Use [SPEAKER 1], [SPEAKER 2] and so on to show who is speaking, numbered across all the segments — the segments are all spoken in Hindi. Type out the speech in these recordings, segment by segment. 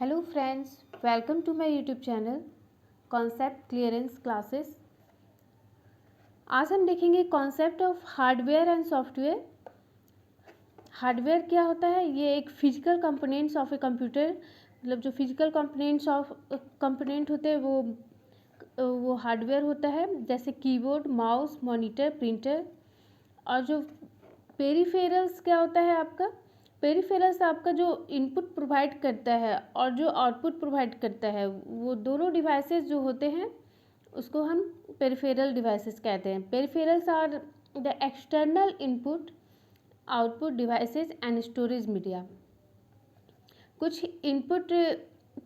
[SPEAKER 1] Hello friends, welcome to my YouTube channel concept clearance classes. आज हम देखेंगे concept of hardware and software. Hardware क्या होता है? ये एक physical components of a computer, मतलब जो फिजिकल कंपोनेंट होते हैं वो हार्डवेयर होता है, जैसे कीबोर्ड, माउस, मॉनिटर, प्रिंटर। और जो पेरिफेरल्स क्या होता है आपका? पेरिफेरल्स आपका जो इनपुट प्रोवाइड करता है और जो आउटपुट प्रोवाइड करता है, वो दोनों डिवाइसेस जो होते हैं उसको हम पेरिफेरल डिवाइसेस कहते हैं। Peripherals are the external input output devices and storage media. कुछ इनपुट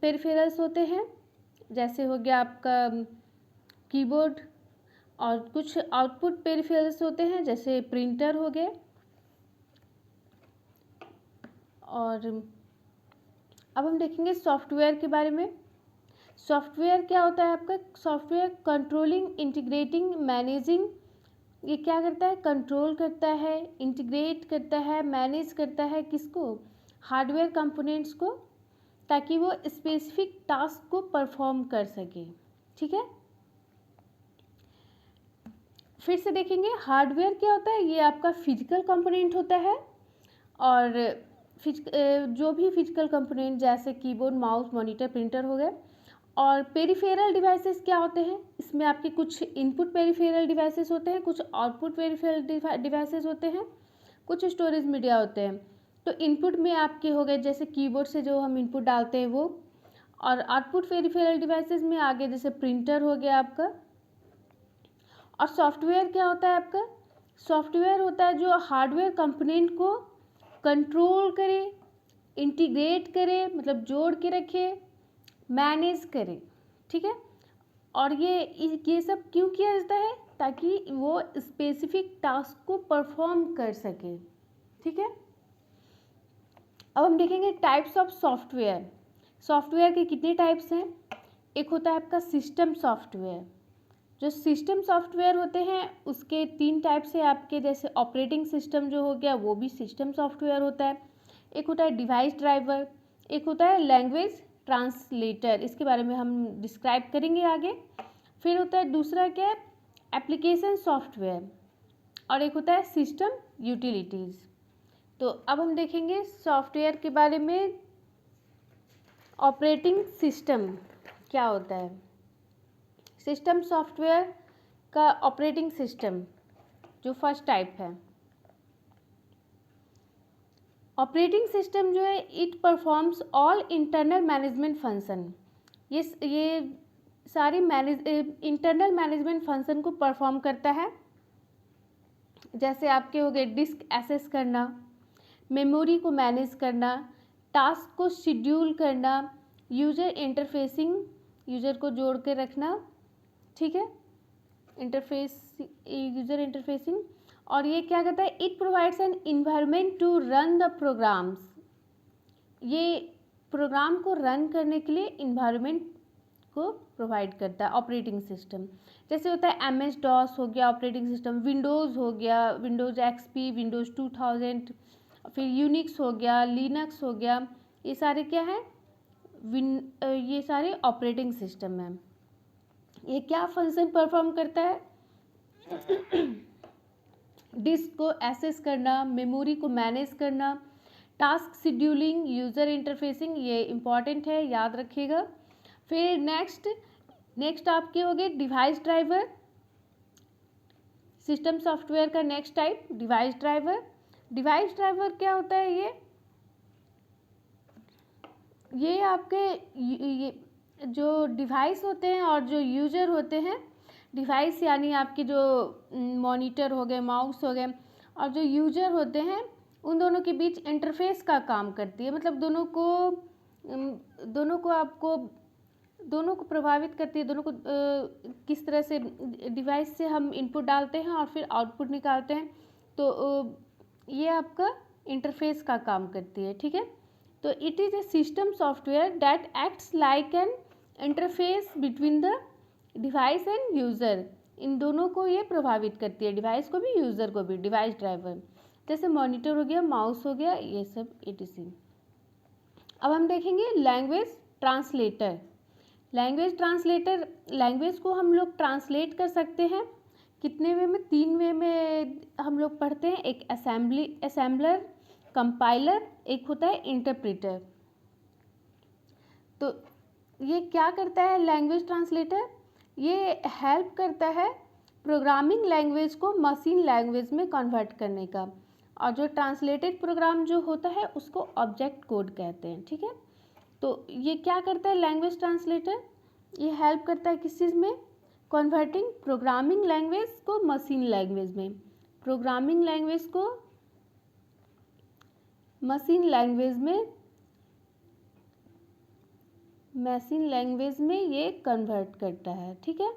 [SPEAKER 1] पेरिफेरल्स होते हैं, जैसे हो गया आपका कीबोर्ड, और कुछ आउटपुट पेरिफेरल्स होते हैं जैसे प्रिंटर हो गए। और अब हम देखेंगे सॉफ्टवेयर के बारे में। सॉफ्टवेयर क्या होता है आपका? Software controlling, integrating, managing. ये क्या करता है? कंट्रोल करता है, इंटीग्रेट करता है, मैनेज करता है किसको? हार्डवेयर कंपोनेंट्स को, ताकि वो स्पेसिफिक टास्क को परफॉर्म कर सके। ठीक है, फिर से देखेंगे हार्डवेयर क्या होता है। ये आपका फिजिकल कंपोनेंट होता है, और जो भी फिजिकल कंपोनेंट जैसे कीबोर्ड, माउस, मॉनिटर, प्रिंटर हो गए। और पेरिफेरल डिवाइसेस क्या होते हैं? इसमें आपके कुछ इनपुट पेरिफेरल डिवाइसेस होते हैं, कुछ आउटपुट पेरिफेरल डिवाइसेस होते हैं, कुछ स्टोरेज मीडिया होते हैं। तो इनपुट में आपके हो गए जैसे कीबोर्ड से जो हम इनपुट डालते हैं वो, और आउटपुट पेरिफेरल डिवाइसेस में आगे जैसे प्रिंटर हो गया आपका। और सॉफ्टवेयर क्या होता है आपका? सॉफ्टवेयर होता है जो हार्डवेयर कंपोनेंट को कंट्रोल करे, इंटीग्रेट करे, मतलब जोड़ के रखे, मैनेज करे। ठीक है, और ये सब क्यों किया जाता है? ताकि वो स्पेसिफिक टास्क को परफॉर्म कर सके। ठीक है, अब हम देखेंगे टाइप्स ऑफ सॉफ्टवेयर। सॉफ्टवेयर के कितने टाइप्स हैं? एक होता है आपका सिस्टम सॉफ्टवेयर। जो सिस्टम सॉफ्टवेयर होते हैं उसके 3 टाइप्स है आपके, जैसे ऑपरेटिंग सिस्टम जो हो गया वो भी सिस्टम सॉफ्टवेयर होता है। एक होता है डिवाइस ड्राइवर, एक होता है लैंग्वेज ट्रांसलेटर, इसके बारे में हम डिस्क्राइब करेंगे आगे। फिर होता है दूसरा क्या है? एप्लीकेशन सॉफ्टवेयर, और एक होता है सिस्टम यूटिलिटीज़। तो अब हम देखेंगे सॉफ्टवेयर के बारे में। ऑपरेटिंग सिस्टम क्या होता है? सिस्टम सॉफ्टवेयर का ऑपरेटिंग सिस्टम जो फर्स्ट टाइप है, ऑपरेटिंग सिस्टम जो है it performs all internal management function. ये सारी इंटरनल मैनेजमेंट फंक्शन को परफॉर्म करता है। जैसे आपके हो गए डिस्क एक्सेस करना, मेमोरी को मैनेज करना, टास्क को शेड्यूल करना, यूजर इंटरफेसिंग, यूजर को जोड़ के रखना। ठीक है, यूजर इंटरफेसिंग। और ये क्या करता है? It provides an environment to run the programs. ये प्रोग्राम को रन करने के लिए इन्वायरमेंट को प्रोवाइड करता है ऑपरेटिंग सिस्टम। जैसे होता है MS DOS हो गया ऑपरेटिंग सिस्टम, विंडोज़ हो गया, विंडोज़ XP, विंडोज़ 2000, फिर यूनिक्स हो गया, लिनक्स हो गया। ये सारे क्या है? ये सारे ऑपरेटिंग सिस्टम है। ये क्या फंक्शन परफॉर्म करता है? डिस्क को एक्सेस करना, मेमोरी को मैनेज करना, टास्क शेड्यूलिंग, यूज़र इंटरफेसिंग, ये इम्पॉर्टेंट है, याद रखिएगा। फिर नेक्स्ट आपके हो गए डिवाइस ड्राइवर। सिस्टम सॉफ्टवेयर का next type device driver. Device driver क्या होता है? ये आपके ये जो डिवाइस होते हैं और जो यूजर होते हैं, डिवाइस यानी आपके जो मॉनिटर हो गए, माउस हो गए, और जो यूजर होते हैं उन दोनों के बीच इंटरफेस का काम करती है। मतलब दोनों को प्रभावित करती है। दोनों को किस तरह से डिवाइस से हम इनपुट डालते हैं और फिर आउटपुट निकालते हैं, तो ये आपका इंटरफेस का काम करती है। ठीक है, तो it is a system software that acts like an interface between the device and user. इन दोनों को ये प्रभावित करती है, डिवाइस को भी यूज़र को भी। डिवाइस ड्राइवर जैसे मॉनिटर हो गया, माउस हो गया, ये सब etc। अब हम देखेंगे language translator. Language translator, language को हम लोग ट्रांसलेट कर सकते हैं कितने वे में, 3 वे में हम लोग पढ़ते हैं। एक असेंबलर, कंपाइलर, एक होता है इंटरप्रेटर। तो ये क्या करता है लैंग्वेज ट्रांसलेटर? ये हेल्प करता है प्रोग्रामिंग लैंग्वेज को मशीन लैंग्वेज में कन्वर्ट करने का। और जो ट्रांसलेटेड प्रोग्राम जो होता है उसको ऑब्जेक्ट कोड कहते हैं, ठीक है। तो ये क्या करता है लैंग्वेज ट्रांसलेटर? ये हेल्प करता है किस चीज़ में? कन्वर्टिंग प्रोग्रामिंग लैंग्वेज को मशीन लैंग्वेज में, प्रोग्रामिंग लैंग्वेज को मशीन लैंग्वेज में ये कन्वर्ट करता है, ठीक है।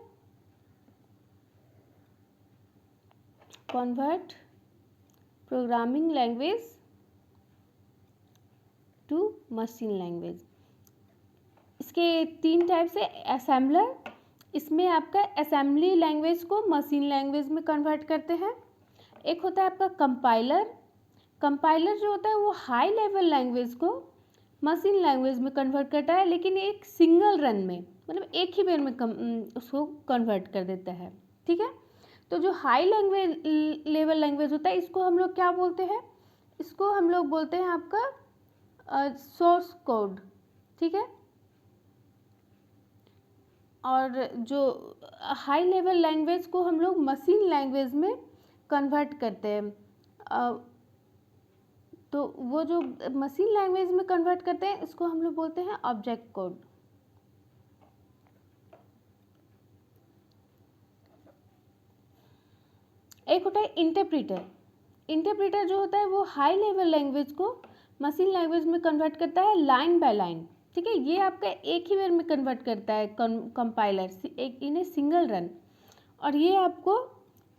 [SPEAKER 1] Convert programming language to machine language. इसके 3 टाइप्स है। असेंबलर, इसमें आपका असेंबली लैंग्वेज को मशीन लैंग्वेज में कन्वर्ट करते हैं। एक होता है आपका कंपाइलर। कंपाइलर जो होता है वो हाई लेवल लैंग्वेज को मशीन लैंग्वेज में कन्वर्ट करता है, लेकिन एक सिंगल रन में, मतलब एक ही बार में उसको कन्वर्ट कर देता है, ठीक है। तो जो हाई लेवल लैंग्वेज होता है इसको हम लोग क्या बोलते हैं? इसको हम लोग बोलते हैं आपका सोर्स कोड, ठीक है। और जो हाई लेवल लैंग्वेज को हम लोग मशीन लैंग्वेज में कन्वर्ट करते हैं। तो वो जो मशीन लैंग्वेज में कन्वर्ट करते हैं इसको हम लोग बोलते हैं ऑब्जेक्ट कोड। एक होता है इंटरप्रेटर। इंटरप्रेटर जो होता है वो हाई लेवल लैंग्वेज को मशीन लैंग्वेज में कन्वर्ट करता है लाइन बाय लाइन, ठीक है। ये आपका एक ही बार में कन्वर्ट करता है कंपाइलर एक इन ए सिंगल रन, और ये आपको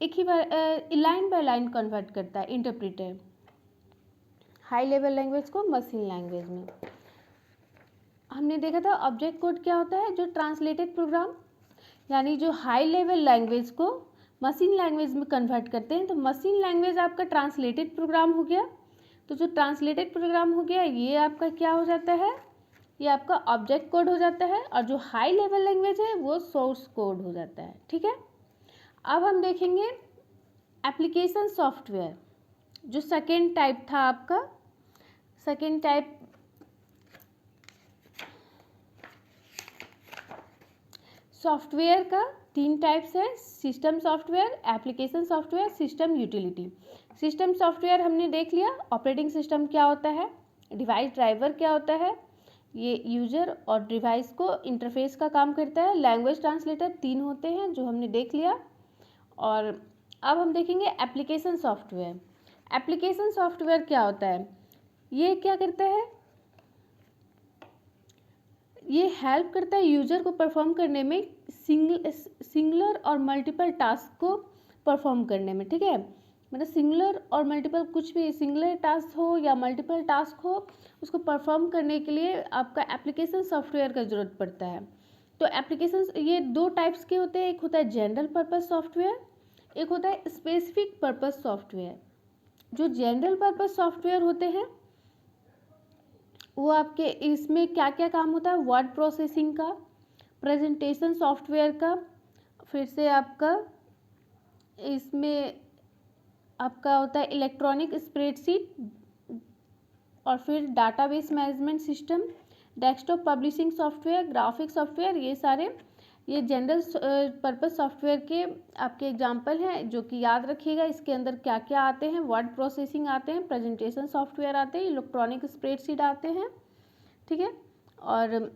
[SPEAKER 1] एक ही बार लाइन बाय लाइन कन्वर्ट करता है इंटरप्रेटर, हाई लेवल लैंग्वेज को मशीन लैंग्वेज में। हमने देखा था ऑब्जेक्ट कोड क्या होता है? जो ट्रांसलेटेड प्रोग्राम, यानी जो हाई लेवल लैंग्वेज को मशीन लैंग्वेज में कन्वर्ट करते हैं। तो मशीन लैंग्वेज आपका ट्रांसलेटेड प्रोग्राम हो गया। तो जो ट्रांसलेटेड प्रोग्राम हो गया ये आपका क्या हो जाता है? ये आपका ऑब्जेक्ट कोड हो जाता है। और जो हाई लेवल लैंग्वेज है वो सोर्स कोड हो जाता है, ठीक है। अब हम देखेंगे एप्लीकेशन सॉफ्टवेयर, जो सेकेंड टाइप था आपका। सेकेंड टाइप सॉफ्टवेयर का 3 टाइप्स है। System software, application software, system utility. System software हमने देख लिया, ऑपरेटिंग सिस्टम क्या होता है, डिवाइस ड्राइवर क्या होता है, ये यूजर और डिवाइस को इंटरफेस का काम करता है। लैंग्वेज ट्रांसलेटर 3 होते हैं जो हमने देख लिया। और अब हम देखेंगे एप्लीकेशन सॉफ्टवेयर। एप्लीकेशन सॉफ्टवेयर क्या होता है? ये क्या करता है? ये हेल्प करता है यूजर को परफॉर्म करने में सिंगुलर और मल्टीपल टास्क को परफॉर्म करने में, ठीक है। मतलब सिंगुलर और मल्टीपल, कुछ भी सिंगुलर टास्क हो या मल्टीपल टास्क हो, उसको परफॉर्म करने के लिए आपका एप्लीकेशन सॉफ्टवेयर का ज़रूरत पड़ता है। तो एप्लीकेशन ये 2 टाइप्स के होते हैं। एक होता है जनरल पर्पस सॉफ्टवेयर, एक होता है स्पेसिफिक पर्पस सॉफ्टवेयर। जो जनरल पर्पस सॉफ्टवेयर होते हैं वो आपके इसमें क्या क्या काम होता है? वर्ड प्रोसेसिंग का, प्रेजेंटेशन सॉफ्टवेयर का, फिर से आपका इसमें आपका होता है इलेक्ट्रॉनिक स्प्रेडशीट, और फिर database management system, desktop publishing software, graphic software. ये सारे ये जनरल पर्पस सॉफ्टवेयर के आपके एग्जाम्पल हैं जो कि याद रखिएगा। इसके अंदर क्या क्या आते हैं? वर्ड प्रोसेसिंग आते हैं, प्रेजेंटेशन सॉफ्टवेयर आते हैं, इलेक्ट्रॉनिक स्प्रेडशीट आते हैं, ठीक है। और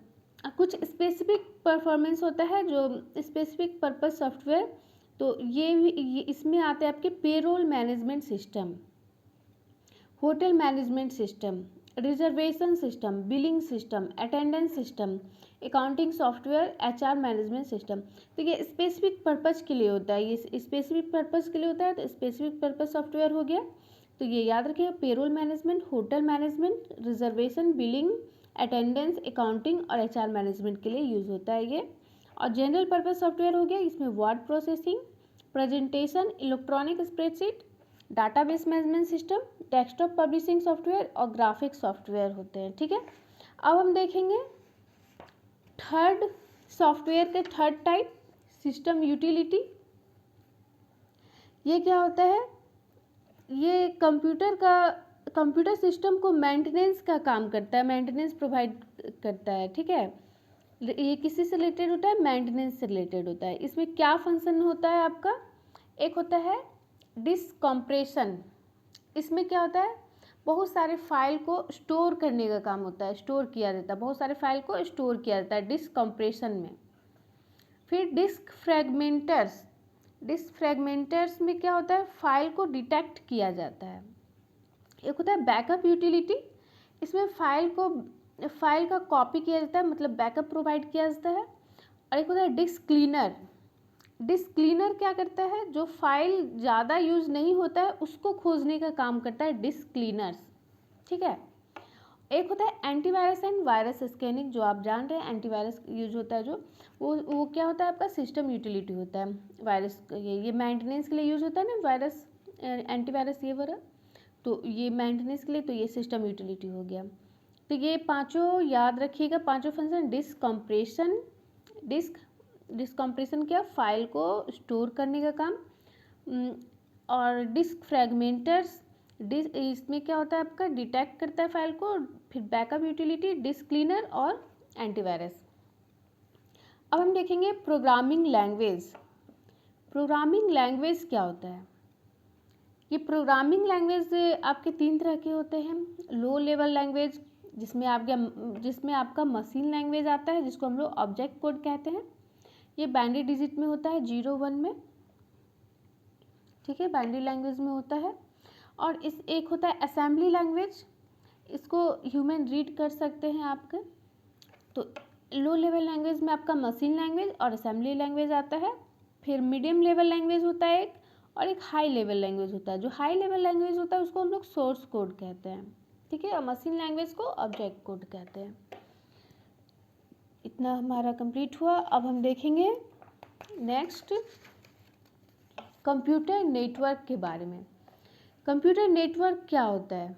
[SPEAKER 1] कुछ स्पेसिफिक परफॉर्मेंस होता है जो स्पेसिफिक पर्पस सॉफ्टवेयर, तो ये इसमें आते हैं आपके payroll management system, hotel management system, reservation system, billing system, attendance system, accounting software, HR management system. तो ये स्पेसिफिक पर्पस के लिए होता है, ये स्पेसिफिक पर्पस के लिए होता है। तो स्पेसिफिक पर्पस सॉफ्टवेयर हो गया, तो ये याद रखिए, payroll management, hotel management, reservation, billing, attendance, accounting और एचआर मैनेजमेंट के लिए यूज़ होता है ये। और जनरल पर्पस सॉफ्टवेयर हो गया, इसमें word processing, presentation, electronic spreadsheet, database management system, desktop publishing software और ग्राफिक सॉफ्टवेयर होते हैं, ठीक है। अब हम देखेंगे थर्ड सॉफ्टवेयर के थर्ड टाइप, सिस्टम यूटिलिटी। ये क्या होता है? ये कंप्यूटर सिस्टम को मेंटेनेंस का काम करता है, मेंटेनेंस प्रोवाइड करता है, ठीक है। ये किसी से रिलेटेड होता है? मेंटेनेंस से रिलेटेड होता है। इसमें क्या फंक्शन होता है आपका? एक होता है डिस्क कंप्रेशन। इसमें क्या होता है? बहुत सारे फाइल को स्टोर करने का काम होता है, स्टोर किया जाता है, बहुत सारे फाइल को स्टोर किया जाता है डिस्क कंप्रेशन में। फिर डिस्क फ्रेगमेंटर्स। डिस्क फ्रेगमेंटर्स में क्या होता है? फाइल को डिटेक्ट किया जाता है। एक होता है बैकअप यूटिलिटी। इसमें फाइल का कॉपी किया जाता है, मतलब बैकअप प्रोवाइड किया जाता है। और एक होता है डिस्क क्लीनर। डिस्क क्लीनर क्या करता है? जो फाइल ज़्यादा यूज़ नहीं होता है उसको खोजने का काम करता है डिस्क क्लीनर्स, ठीक है। एक होता है एंटीवायरस एंड वायरस स्कैनिंग, जो आप जान रहे हैं एंटीवायरस यूज होता है जो, वो क्या होता है आपका? सिस्टम यूटिलिटी होता है। वायरस ये मेंटेनेंस के लिए यूज होता है ना, वायरस एंटीवायरस ये वाला, तो ये मेंटेनेंस के लिए, तो ये सिस्टम यूटिलिटी हो गया। तो ये पांचों याद रखिएगा, पांचों function. Disk compression, disk compression क्या? फाइल को स्टोर करने का काम। और डिस्क फ्रेगमेंटर्स, इसमें क्या होता है आपका? डिटेक्ट करता है फाइल को। फिर बैकअप यूटिलिटी, डिस्क क्लीनर और एंटीवायरस। अब हम देखेंगे प्रोग्रामिंग लैंग्वेज। प्रोग्रामिंग लैंग्वेज क्या होता है? ये प्रोग्रामिंग लैंग्वेज आपके तीन तरह के होते हैं। लो लेवल लैंग्वेज, जिसमें आपका मशीन लैंग्वेज आता है, जिसको हम लोग ऑब्जेक्ट कोड कहते हैं। ये बाइनरी डिजिट में होता है, 0 1 में, ठीक है, बाइनरी लैंग्वेज में होता है। और एक होता है असेंबली लैंग्वेज, इसको ह्यूमन रीड कर सकते हैं आपके। तो लो लेवल लैंग्वेज में आपका मशीन लैंग्वेज और असेंबली लैंग्वेज आता है। फिर मीडियम लेवल लैंग्वेज होता है एक, और एक हाई लेवल लैंग्वेज होता है। जो हाई लेवल लैंग्वेज होता है उसको हम लोग सोर्स कोड कहते हैं, ठीक है, और मशीन लैंग्वेज को ऑब्जेक्ट कोड कहते हैं। इतना हमारा कंप्लीट हुआ। अब हम देखेंगे नेक्स्ट कंप्यूटर नेटवर्क के बारे में। कंप्यूटर नेटवर्क क्या होता है?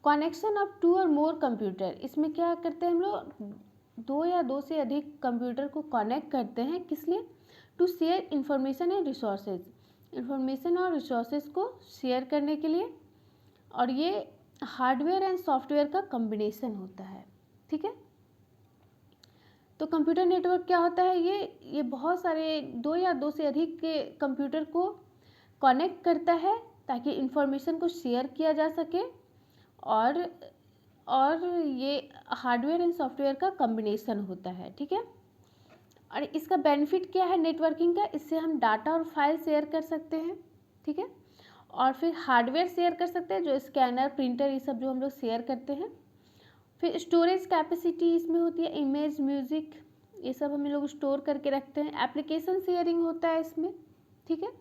[SPEAKER 1] कनेक्शन ऑफ टू और मोर कंप्यूटर। इसमें क्या करते हैं हम लोग? दो या दो से अधिक कंप्यूटर को कनेक्ट करते हैं, किस लिए? To share information and resources, information और रिसोर्सेज को शेयर करने के लिए। और ये हार्डवेयर एंड सॉफ्टवेयर का कॉम्बिनेशन होता है, ठीक है। तो कंप्यूटर नेटवर्क क्या होता है? ये बहुत सारे दो या दो से अधिक के कंप्यूटर को कनेक्ट करता है ताकि इंफॉर्मेशन को शेयर किया जा सके। और ये हार्डवेयर एंड सॉफ्टवेयर का कॉम्बिनेशन होता है, ठीक है। और इसका बेनिफिट क्या है नेटवर्किंग का? इससे हम डाटा और फाइल शेयर कर सकते हैं, ठीक है। और फिर हार्डवेयर शेयर कर सकते हैं, जो स्कैनर, प्रिंटर, ये सब जो हम लोग शेयर करते हैं। फिर स्टोरेज कैपेसिटी इसमें होती है, इमेज, म्यूज़िक, ये सब हम लोग स्टोर करके रखते हैं। एप्लीकेशन शेयरिंग होता है इसमें, ठीक है।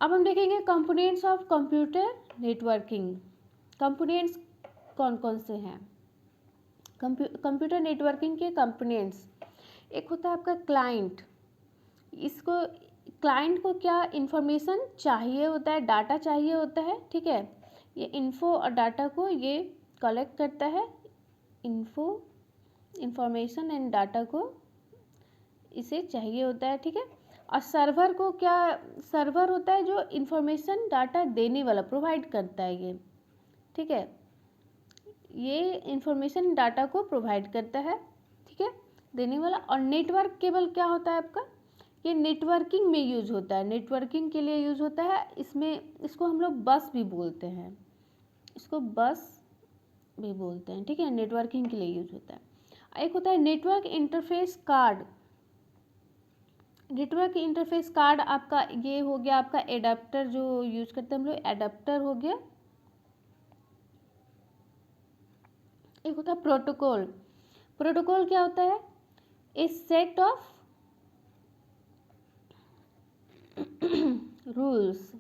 [SPEAKER 1] अब हम देखेंगे components of computer networking. Components कौन कौन से हैं कंप्यूटर नेटवर्किंग के कंपोनेंट्स? एक होता है आपका क्लाइंट। क्लाइंट को क्या इंफॉर्मेशन चाहिए होता है? डाटा चाहिए होता है, ठीक है। ये इन्फो और डाटा को ये कलेक्ट करता है, इंफॉर्मेशन एंड डाटा को इसे चाहिए होता है, ठीक है। और सर्वर को क्या? सर्वर होता है जो इंफॉर्मेशन डाटा देने वाला, प्रोवाइड करता है ये, ठीक है। ये इंफॉर्मेशन डाटा को प्रोवाइड करता है, ठीक है, देने वाला। और नेटवर्क केबल क्या होता है आपका? ये नेटवर्किंग में यूज होता है, नेटवर्किंग के लिए यूज होता है। इसको हम लोग बस भी बोलते हैं, इसको बस भी बोलते हैं, ठीक है, नेटवर्किंग के लिए यूज होता है। एक होता है network interface card. Network interface card आपका ये हो गया, आपका एडाप्टर जो यूज करते हैं हम लोग, एडाप्टर हो गया। एक होता है प्रोटोकॉल। प्रोटोकॉल क्या होता है? ए सेट ऑफ रूल्स।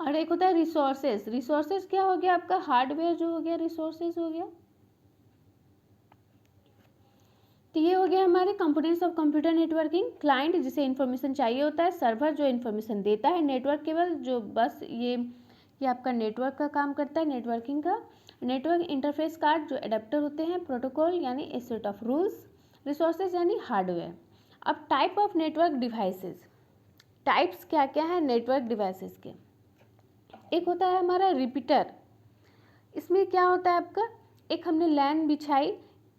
[SPEAKER 1] और एक होता है रिसोर्सेज। रिसोर्सेज क्या हो गया आपका? हार्डवेयर जो हो गया, रिसोर्सेज हो गया। तो ये हो गया हमारे components of computer networking. Client जिसे इन्फॉर्मेशन चाहिए होता है, सर्वर जो इन्फॉर्मेशन देता है, नेटवर्क केबल जो बस ये ये आपका नेटवर्क का काम करता है, नेटवर्किंग का। नेटवर्क इंटरफेस कार्ड जो एडेप्टर होते हैं, प्रोटोकॉल यानी ए सेट ऑफ रूल्स, रिसोर्सेज यानी हार्डवेयर। अब type of network devices, types क्या क्या है नेटवर्क डिवाइसेस के। एक होता है हमारा रिपीटर, इसमें क्या होता है आपका, एक हमने लैन बिछाई,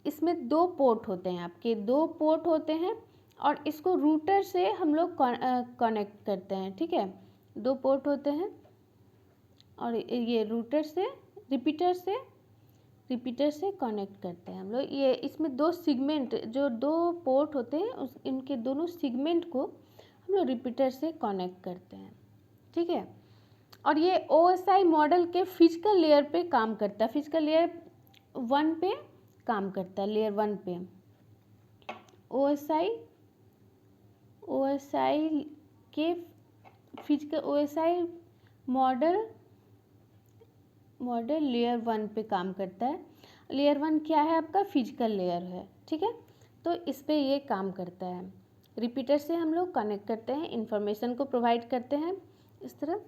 [SPEAKER 1] इसमें 2 पोर्ट होते हैं आपके, 2 पोर्ट होते हैं और इसको रूटर से हम लोग कनेक्ट करते हैं, ठीक है। 2 पोर्ट होते हैं और ये रूटर से रिपीटर से कनेक्ट करते हैं हम लोग। ये इसमें 2 सेगमेंट, जो 2 पोर्ट होते हैं उस इनके दोनों सेगमेंट को हम लोग रिपीटर से कनेक्ट करते हैं, ठीक है। और ये OSI मॉडल के फिजिकल लेयर पे काम करता है, फिजिकल लेयर 1 पे काम करता है, लेयर 1 पे। OSI के फिजिकल OSI मॉडल लेयर 1 पे काम करता है। लेयर 1 क्या है आपका, फिजिकल लेयर है, ठीक है। तो इस पे ये काम करता है, रिपीटर से हम लोग कनेक्ट करते हैं, इंफॉर्मेशन को प्रोवाइड करते हैं इस तरह।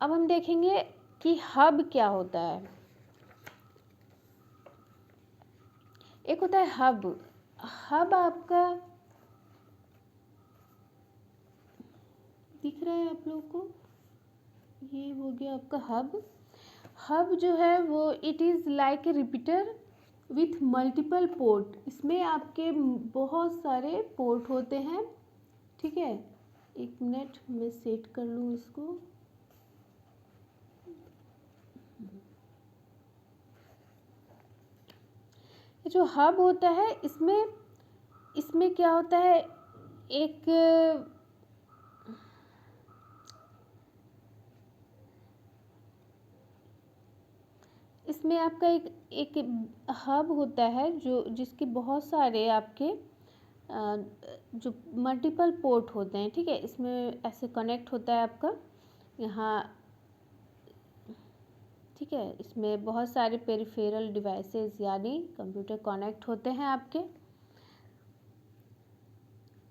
[SPEAKER 1] अब हम देखेंगे कि हब क्या होता है। एक होता है हब आपका दिख रहा है आप लोगों को, ये हो गया आपका हब जो है वो it is like a repeater with multiple port. इसमें आपके बहुत सारे पोर्ट होते हैं, ठीक है। 1 मिनट मैं सेट कर लूँ इसको। ये जो हब होता है इसमें क्या होता है, एक इसमें आपका एक हब होता है जो जिसके बहुत सारे आपके जो मल्टीपल पोर्ट होते हैं, ठीक है। इसमें ऐसे कनेक्ट होता है आपका यहाँ, ठीक है। इसमें बहुत सारे पेरिफेरल डिवाइसेस यानी कंप्यूटर कनेक्ट होते हैं आपके,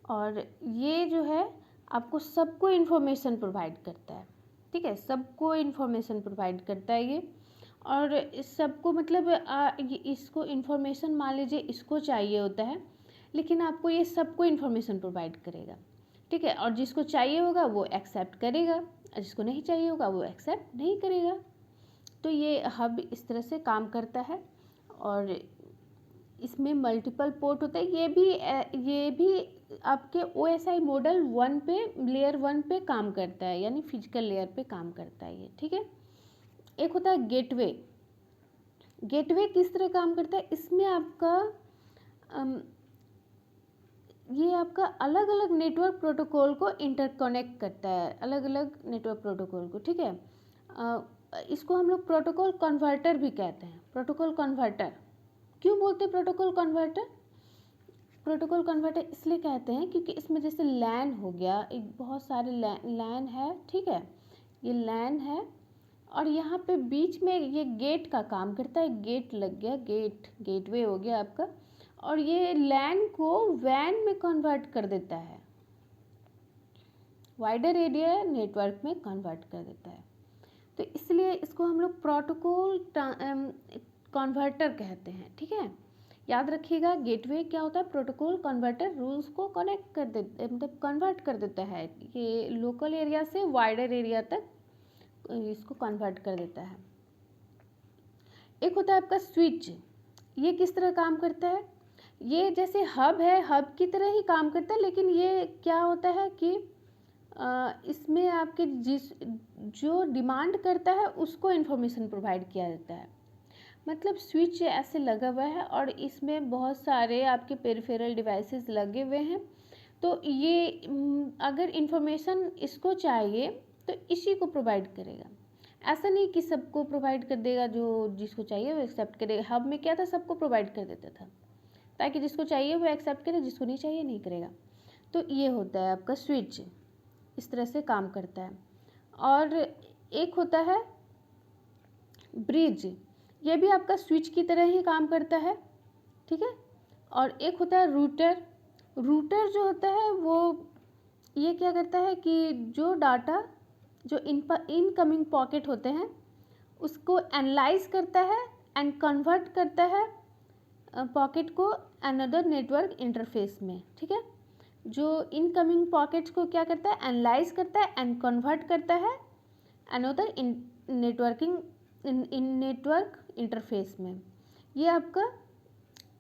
[SPEAKER 1] और ये जो है आपको सबको इन्फॉर्मेशन प्रोवाइड करता है, ठीक है। सबको इन्फॉर्मेशन प्रोवाइड करता है ये, और इस सबको मतलब इसको इन्फॉर्मेशन मान लीजिए इसको चाहिए होता है, लेकिन आपको ये सबको इन्फॉर्मेशन प्रोवाइड करेगा, ठीक है। और जिसको चाहिए होगा वो एक्सेप्ट करेगा और जिसको नहीं चाहिए होगा वो एक्सेप्ट नहीं करेगा। तो ये हब इस तरह से काम करता है और इसमें मल्टीपल पोर्ट होते हैं। ये भी आपके OSI मॉडल 1 पे, लेयर 1 पे काम करता है, यानी फिजिकल लेयर पे काम करता है ये, ठीक है। एक होता है गेटवे। गेटवे किस तरह काम करता है, इसमें आपका ये आपका अलग अलग नेटवर्क प्रोटोकॉल को इंटरकनेक्ट करता है, अलग अलग नेटवर्क प्रोटोकॉल को, ठीक है। इसको हम लोग प्रोटोकॉल कन्वर्टर भी कहते हैं। प्रोटोकॉल कन्वर्टर क्यों बोलते हैं प्रोटोकॉल कन्वर्टर? प्रोटोकॉल कन्वर्टर इसलिए कहते हैं क्योंकि इसमें जैसे लैन हो गया, एक बहुत सारे लैन है, ठीक है। ये लैन है और यहाँ पे बीच में ये गेट का काम करता है, गेट लग गया, गेटवे हो गया आपका, और ये लैन को वैन में कन्वर्ट कर देता है, वाइडर एरिया नेटवर्क में कन्वर्ट कर देता है। तो इसलिए इसको हम लोग प्रोटोकॉल कन्वर्टर कहते हैं, ठीक है। याद रखिएगा, गेटवे क्या होता है, प्रोटोकॉल कन्वर्टर, रूल्स को कनेक्ट कर देते मतलब कन्वर्ट कर देता है, ये लोकल एरिया से वाइडर एरिया तक इसको कन्वर्ट कर देता है। एक होता है आपका स्विच, ये किस तरह काम करता है, ये जैसे हब है, हब की तरह ही काम करता है, लेकिन ये क्या होता है कि इसमें आपके जो डिमांड करता है उसको इन्फॉर्मेशन प्रोवाइड किया जाता है। मतलब स्विच ऐसे लगा हुआ है और इसमें बहुत सारे आपके पेरिफेरल डिवाइसेस लगे हुए हैं, तो ये अगर इन्फॉर्मेशन इसको चाहिए तो इसी को प्रोवाइड करेगा। ऐसा नहीं कि सबको प्रोवाइड कर देगा, जो जिसको चाहिए वो एक्सेप्ट करेगा। हब में क्या था, सबको प्रोवाइड कर देता था ताकि जिसको चाहिए वो एक्सेप्ट करे, जिसको नहीं चाहिए नहीं करेगा। तो ये होता है आपका स्विच, इस तरह से काम करता है। और एक होता है ब्रिज, ये भी आपका स्विच की तरह ही काम करता है, ठीक है। और एक होता है रूटर, रूटर जो होता है वो ये क्या करता है कि जो डाटा जो इनकमिंग पॉकेट होते हैं उसको एनालाइज करता है एंड कन्वर्ट करता है पॉकेट को अनदर नेटवर्क इंटरफेस में, ठीक है। जो इनकमिंग पॉकेट्स को क्या करता है, एनालाइज करता है एंड कन्वर्ट करता है अनदर नेटवर्क इंटरफेस में। ये आपका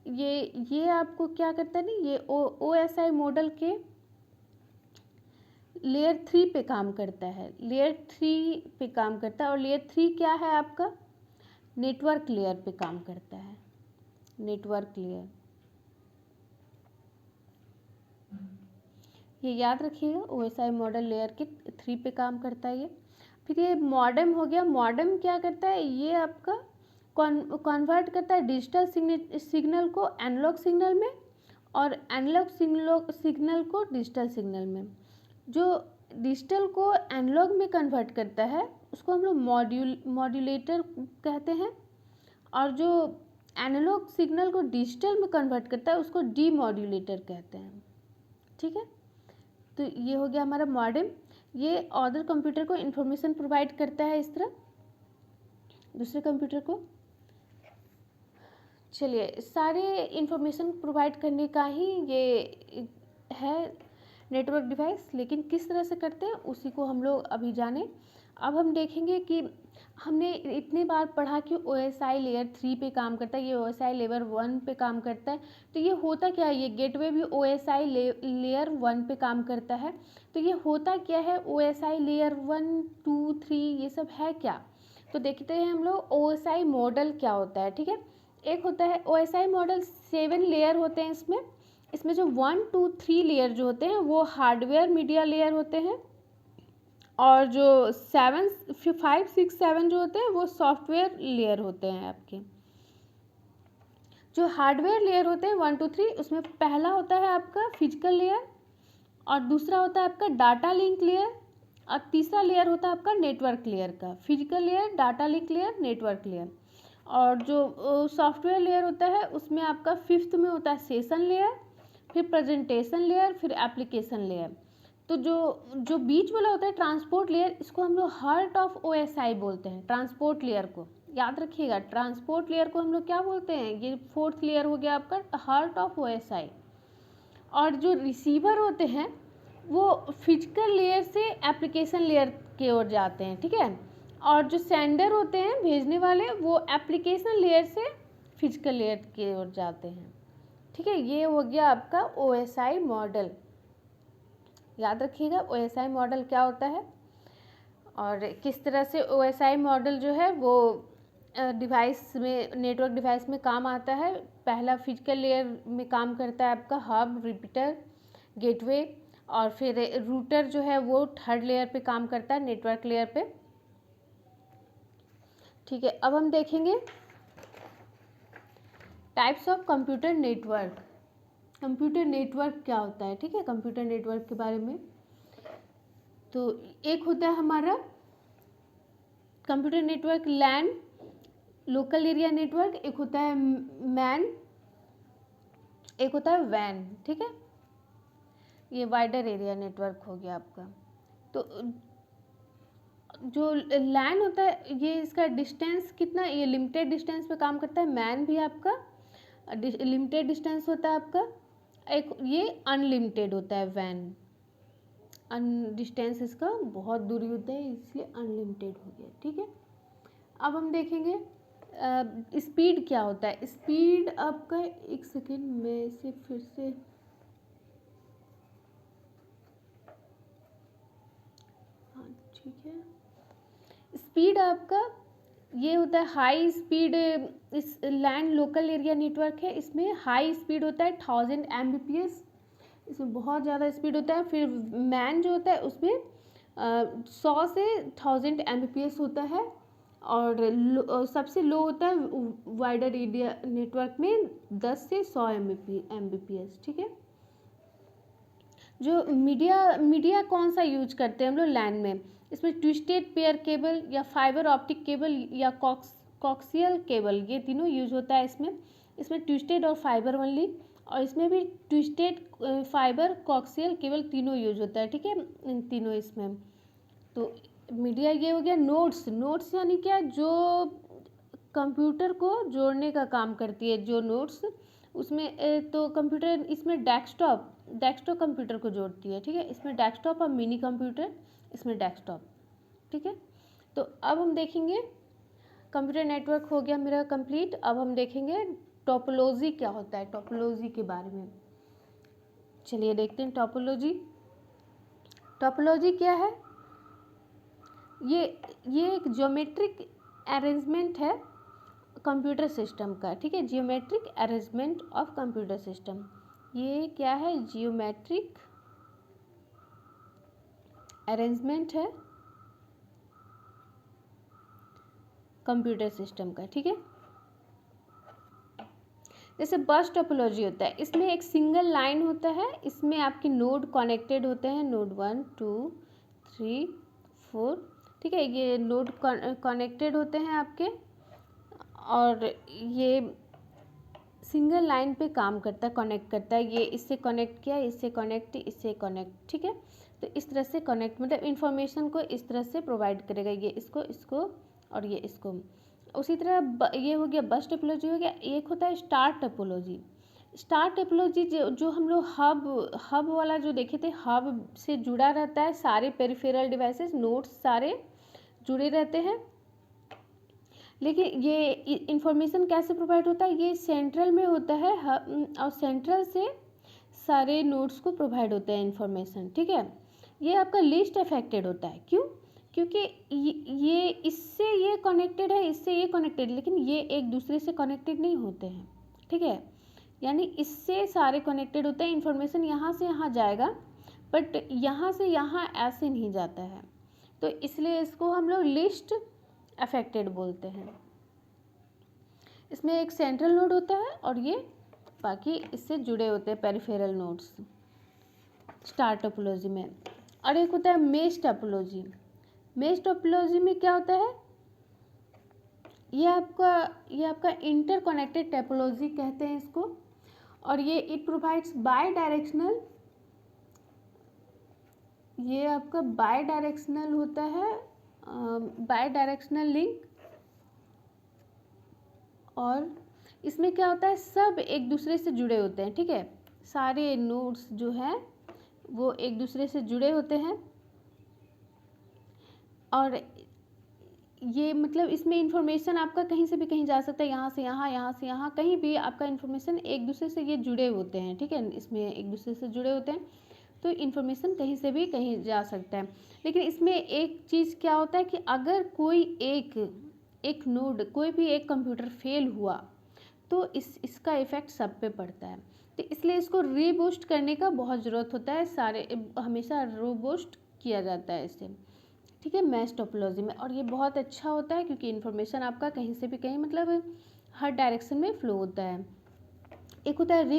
[SPEAKER 1] ये आपको क्या करता है ना, ये OSI मॉडल के लेयर 3 पे काम करता है, लेयर 3 पे काम करता है। और लेयर 3 क्या है आपका, नेटवर्क लेयर पे काम करता है, नेटवर्क लेयर। ये याद रखिएगा, OSI मॉडल लेयर के 3 पे काम करता है ये। फिर ये मॉडेम हो गया। मॉडेम क्या करता है, ये आपका कन्वर्ट करता है डिजिटल सिग्नल को एनालॉग सिग्नल में और एनालॉग सिग्नल को डिजिटल सिग्नल में। जो डिजिटल को एनालॉग में कन्वर्ट करता है उसको हम लोग मॉड्यूलेटर कहते हैं, और जो एनालॉग सिग्नल को डिजिटल में कन्वर्ट करता है उसको डीमॉड्यूलेटर कहते हैं, ठीक है। तो ये हो गया हमारा मॉडेम। ये अदर कंप्यूटर को इंफॉर्मेशन प्रोवाइड करता है इस तरह दूसरे कंप्यूटर को। चलिए, सारे इंफॉर्मेशन प्रोवाइड करने का ही ये है नेटवर्क डिवाइस, लेकिन किस तरह से करते हैं उसी को हम लोग अभी जाने। अब हम देखेंगे कि हमने इतनी बार पढ़ा कि OSI लेयर 3 पे काम करता है, ये OSI लेयर 1 पे काम करता है। तो ये होता क्या है, ये गेटवे भी OSI लेयर 1 पे काम करता है। तो ये होता क्या है, OSI लेयर 1, 2, 3 ये सब है क्या। तो देखते हैं हम लोग OSI मॉडल क्या होता है, ठीक है। एक होता है OSI मॉडल, 7 लेयर होते हैं इसमें जो 1, 2, 3 लेयर जो होते हैं वो हार्डवेयर मीडिया लेयर होते हैं, और जो 7, 5, 6, 7 जो होते हैं वो सॉफ्टवेयर लेयर होते हैं आपके। जो हार्डवेयर लेयर होते हैं 1, 2, 3, उसमें पहला होता है आपका फिजिकल लेयर, और दूसरा होता है आपका डाटा लिंक लेयर, और तीसरा लेयर होता है आपका नेटवर्क लेयर का। Physical layer, data link layer, network layer. और जो सॉफ्टवेयर लेयर होता है उसमें आपका 5th में होता है सेशन लेयर, फिर प्रेजेंटेशन लेयर, फिर एप्लीकेशन लेयर। तो जो बीच वाला होता है ट्रांसपोर्ट लेयर, इसको हम लोग हार्ट ऑफ OSI बोलते हैं। ट्रांसपोर्ट लेयर को याद रखिएगा, ट्रांसपोर्ट लेयर को हम लोग क्या बोलते हैं, ये 4th लेयर हो गया आपका हार्ट ऑफ OSI। और जो रिसीवर होते हैं वो फिजिकल लेयर से एप्लीकेशन लेयर की ओर जाते हैं, ठीक है। और जो सेंडर होते हैं भेजने वाले, वो एप्लीकेशन लेयर से फिजिकल लेयर की ओर जाते हैं, ठीक है। ये हो गया आपका OSI मॉडल। याद रखिएगा OSI मॉडल क्या होता है और किस तरह से OSI मॉडल जो है वो डिवाइस में, नेटवर्क डिवाइस में काम आता है। पहला फिजिकल लेयर में काम करता है आपका हब, रिपीटर, गेटवे, और फिर रूटर जो है वो 3rd लेयर पे काम करता है, नेटवर्क लेयर पे, ठीक है। अब हम देखेंगे types of computer network. Computer network क्या होता है, ठीक है, कंप्यूटर नेटवर्क के बारे में। तो एक होता है हमारा कंप्यूटर नेटवर्क लैन, लोकल एरिया नेटवर्क, एक होता है मैन, एक होता है वैन, ठीक है। ये वाइडर एरिया नेटवर्क हो गया आपका। तो जो लैन होता है ये इसका डिस्टेंस कितना, ये लिमिटेड डिस्टेंस पे काम करता है। मैन भी आपका लिमिटेड डिस्टेंस होता है आपका। एक ये अनलिमिटेड होता है वैन, डिस्टेंस इसका बहुत दूरी होता है इसलिए अनलिमिटेड हो गया, ठीक है। अब हम देखेंगे स्पीड क्या होता है। स्पीड आपका, एक सेकेंड में इसे फिर से, हाँ ठीक है। स्पीड आपका ये होता है हाई स्पीड। इस लैंड लोकल एरिया नेटवर्क है, इसमें हाई स्पीड होता है 1000 Mbps, इसमें बहुत ज़्यादा स्पीड होता है। फिर मैन जो होता है उसमें 100 से 1000 Mbps होता है, और सबसे लो होता है वाइडर एरिया नेटवर्क में 10 से 100 Mbps, ठीक है। जो मीडिया कौन सा यूज करते हैं हम लोग लैन में, इसमें ट्विस्टेड पेयर केबल या फाइबर ऑप्टिक केबल या कॉक्सियल केबल, ये तीनों यूज होता है इसमें ट्विस्टेड और फाइबर ओनली। और इसमें भी ट्विस्टेड फाइबर कोक्सियल केबल तीनों यूज होता है, ठीक है, इन तीनों इसमें। तो मीडिया ये हो गया। नोड्स, नोड्स यानी क्या, जो कंप्यूटर को जोड़ने का काम करती है, जो नोड्स उसमें तो कंप्यूटर इसमें डेस्कटॉप कंप्यूटर को जोड़ती है, ठीक है। इसमें डेस्कटॉप और मिनी कंप्यूटर, इसमें डेस्कटॉप, ठीक है। तो अब हम देखेंगे, कंप्यूटर नेटवर्क हो गया मेरा कंप्लीट। अब हम देखेंगे टोपोलॉजी क्या होता है, टोपोलॉजी के बारे में। चलिए देखते हैं टोपोलॉजी। टोपोलॉजी क्या है? ये एक ज्योमेट्रिक अरेंजमेंट है कंप्यूटर सिस्टम का, ठीक है। Geometric arrangement of computer system, ये क्या है? जियोमेट्रिक अरेंजमेंट है कंप्यूटर सिस्टम का, ठीक है। जैसे बस टोपोलॉजी होता है, इसमें एक सिंगल लाइन होता है, इसमें आपके नोड कनेक्टेड होते हैं, नोड 1 2 3 4, ठीक है। ये नोड कनेक्टेड होते हैं आपके, और ये सिंगल लाइन पे काम करता है, कनेक्ट करता है। ये इससे कनेक्ट किया, इससे कनेक्ट, इससे कनेक्ट, ठीक है। तो इस तरह से कनेक्ट, मतलब इंफॉर्मेशन को इस तरह से प्रोवाइड करेगा, ये इसको और ये इसको। उसी तरह ये हो गया बस टोपोलॉजी हो गया। एक होता है स्टार टोपोलॉजी। स्टार टोपोलॉजी जो हम लोग हब वाला जो देखे थे, हब से जुड़ा रहता है, सारे पेरिफेरल डिवाइसेस, नोड्स सारे जुड़े रहते हैं। लेकिन ये इंफॉर्मेशन कैसे प्रोवाइड होता है? ये सेंट्रल में होता है, और सेंट्रल से सारे नोड्स को प्रोवाइड होता है इंफॉर्मेशन, ठीक है। ये आपका लीस्ट अफेक्टेड होता है, क्यों? क्योंकि ये इससे ये कनेक्टेड है, इससे ये कनेक्टेड, लेकिन ये एक दूसरे से कनेक्टेड नहीं होते हैं, ठीक है। यानी इससे सारे कनेक्टेड होते हैं, इंफॉर्मेशन यहाँ से यहाँ जाएगा, बट यहाँ से यहाँ ऐसे नहीं जाता है, तो इसलिए इसको हम लोग लिस्ट अफेक्टेड बोलते हैं। इसमें एक सेंट्रल नोड होता है और ये बाकी इससे जुड़े होते हैं पेरिफेरल नोड्स, स्टार टोपोलॉजी में। और एक होता है मेश टोपोलॉजी। मेश टोपोलॉजी में क्या होता है? ये आपका इंटरकनेक्टेड टोपोलॉजी कहते हैं इसको, और ये इट प्रोवाइड्स बाय डायरेक्शनल, ये आपका बाय डायरेक्शनल होता है, बाय डायरेक्शनल लिंक। और इसमें क्या होता है, सब एक दूसरे से जुड़े होते हैं, ठीक है। सारे नोड्स जो हैं वो एक दूसरे से जुड़े होते हैं, और ये मतलब इसमें इंफॉर्मेशन आपका कहीं से भी कहीं जा सकता है, यहाँ से यहाँ, यहाँ से यहाँ, कहीं भी आपका इंफॉर्मेशन एक दूसरे से ये जुड़े होते हैं, ठीक है। इसमें एक दूसरे से जुड़े होते हैं, तो इन्फॉर्मेशन कहीं से भी कहीं जा सकता है। लेकिन इसमें एक चीज़ क्या होता है कि अगर कोई एक नोड, कोई भी एक कंप्यूटर फेल हुआ, तो इसका इफ़ेक्ट सब पे पड़ता है। तो इसलिए इसको रीबूस्ट करने का बहुत ज़रूरत होता है, हमेशा रीबूस्ट किया जाता है इससे, ठीक है, मैश टोपोलॉजी में। और ये बहुत अच्छा होता है क्योंकि इन्फॉर्मेशन आपका कहीं से भी कहीं, मतलब हर डायरेक्शन में फ्लो होता है। एक होता है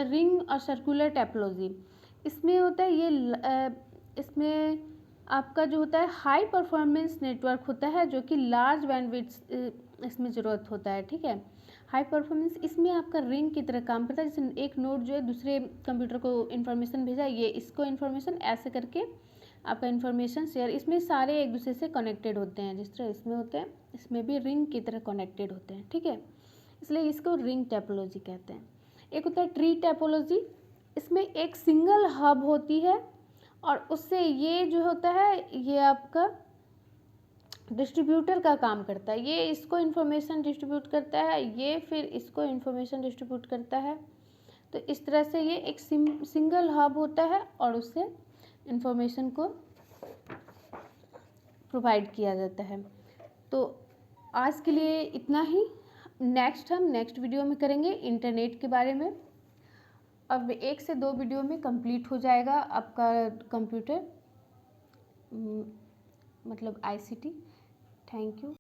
[SPEAKER 1] रिंग और सर्कुलर टोपोलॉजी। इसमें होता है इसमें आपका जो होता है हाई परफॉर्मेंस नेटवर्क होता है, जो कि लार्ज बैंडविड्थ इसमें ज़रूरत होता है, ठीक है। हाई परफॉर्मेंस इसमें आपका रिंग की तरह काम करता है, जैसे एक नोड जो है दूसरे कंप्यूटर को इन्फॉर्मेशन भेजा, ये इसको इन्फॉर्मेशन ऐसे करके आपका इन्फॉर्मेशन शेयर, इसमें सारे एक दूसरे से कनेक्टेड होते हैं, जिस तरह इसमें होते हैं, इसमें भी रिंग की तरह कनेक्टेड होते हैं, ठीक है। इसलिए इसको रिंग टोपोलॉजी कहते हैं। एक होता है ट्री टोपोलॉजी। इसमें एक सिंगल हब होती है, और उससे ये जो होता है ये आपका डिस्ट्रीब्यूटर का काम करता है, ये इसको इन्फॉर्मेशन डिस्ट्रीब्यूट करता है, ये फिर इसको इन्फॉर्मेशन डिस्ट्रीब्यूट करता है। तो इस तरह से ये एक सिंगल हब होता है, और उससे इन्फॉर्मेशन को प्रोवाइड किया जाता है। तो आज के लिए इतना ही। हम नेक्स्ट वीडियो में करेंगे इंटरनेट के बारे में। अब 1 से 2 वीडियो में कंप्लीट हो जाएगा आपका कंप्यूटर, मतलब ICT। Thank you.